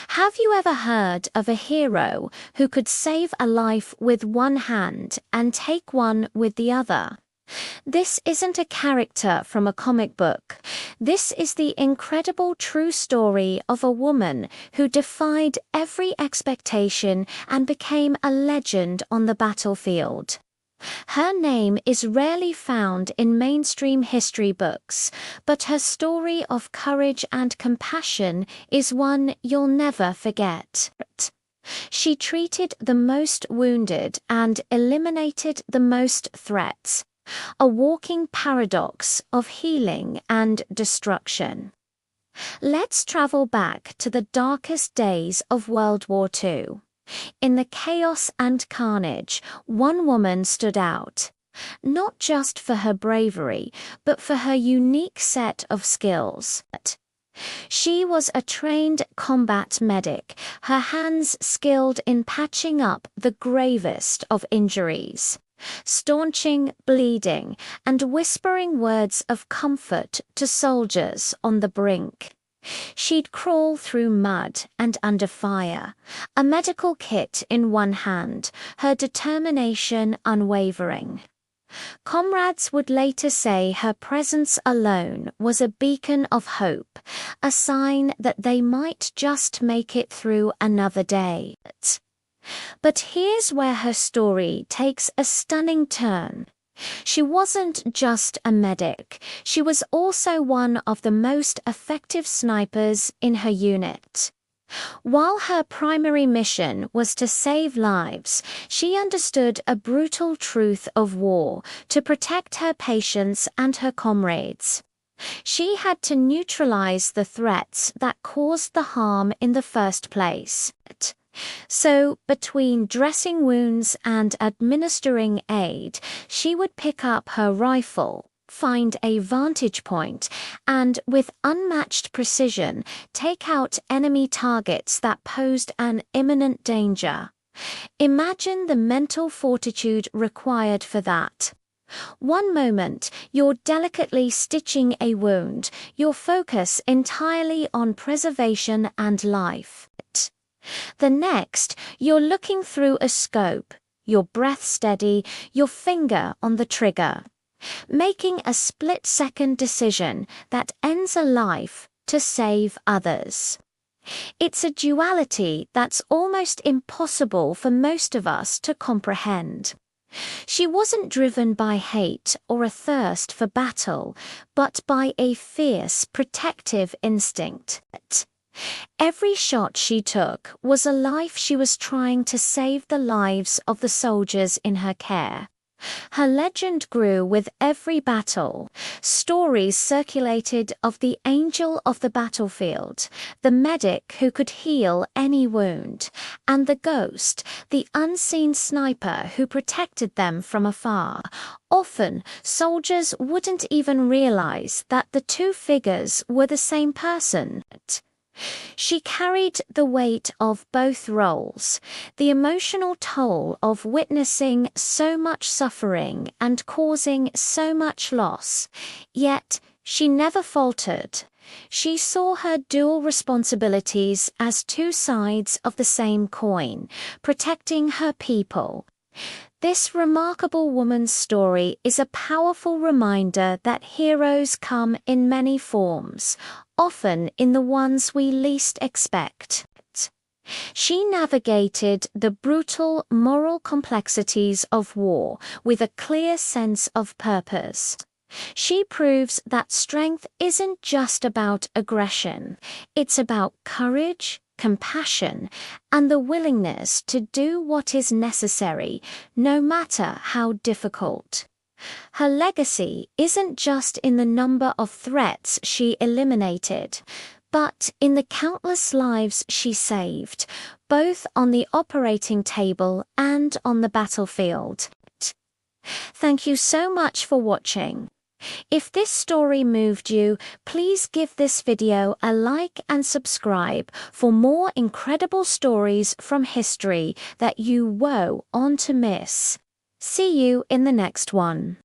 Have you ever heard of a hero who could save a life with one hand and take one with the other? This isn't a character from a comic book. This is the incredible true story of a woman who defied every expectation and became a legend on the battlefield. Her name is rarely found in mainstream history books, but her story of courage and compassion is one you'll never forget. She treated the most wounded and eliminated the most threats, a walking paradox of healing and destruction. Let's travel back to the darkest days of World War II. In the chaos and carnage, one woman stood out, not just for her bravery, but for her unique set of skills. She was a trained combat medic, her hands skilled in patching up the gravest of injuries, staunching bleeding, and whispering words of comfort to soldiers on the brink. She'd crawl through mud and under fire, a medical kit in one hand, her determination unwavering. Comrades would later say her presence alone was a beacon of hope, a sign that they might just make it through another day. But here's where her story takes a stunning turn. She wasn't just a medic, she was also one of the most effective snipers in her unit. While her primary mission was to save lives, she understood a brutal truth of war to protect her patients and her comrades. She had to neutralize the threats that caused the harm in the first place. So, between dressing wounds and administering aid, she would pick up her rifle, find a vantage point, and with unmatched precision, take out enemy targets that posed an imminent danger. Imagine the mental fortitude required for that. One moment, you're delicately stitching a wound, your focus entirely on preservation and life. The next, you're looking through a scope, your breath steady, your finger on the trigger, making a split-second decision that ends a life to save others. It's a duality that's almost impossible for most of us to comprehend. She wasn't driven by hate or a thirst for battle, but by a fierce, protective instinct. Every shot she took was a life she was trying to save the lives of the soldiers in her care. Her legend grew with every battle. Stories circulated of the angel of the battlefield, the medic who could heal any wound, and the ghost, the unseen sniper who protected them from afar. Often, soldiers wouldn't even realize that the two figures were the same person. She carried the weight of both roles, the emotional toll of witnessing so much suffering and causing so much loss. Yet, she never faltered. She saw her dual responsibilities as two sides of the same coin, protecting her people. This remarkable woman's story is a powerful reminder that heroes come in many forms, often in the ones we least expect. She navigated the brutal moral complexities of war with a clear sense of purpose. She proves that strength isn't just about aggression, it's about courage, compassion, and the willingness to do what is necessary, no matter how difficult. Her legacy isn't just in the number of threats she eliminated, but in the countless lives she saved, both on the operating table and on the battlefield. Thank you so much for watching. If this story moved you, please give this video a like and subscribe for more incredible stories from history that you won't want to miss. See you in the next one.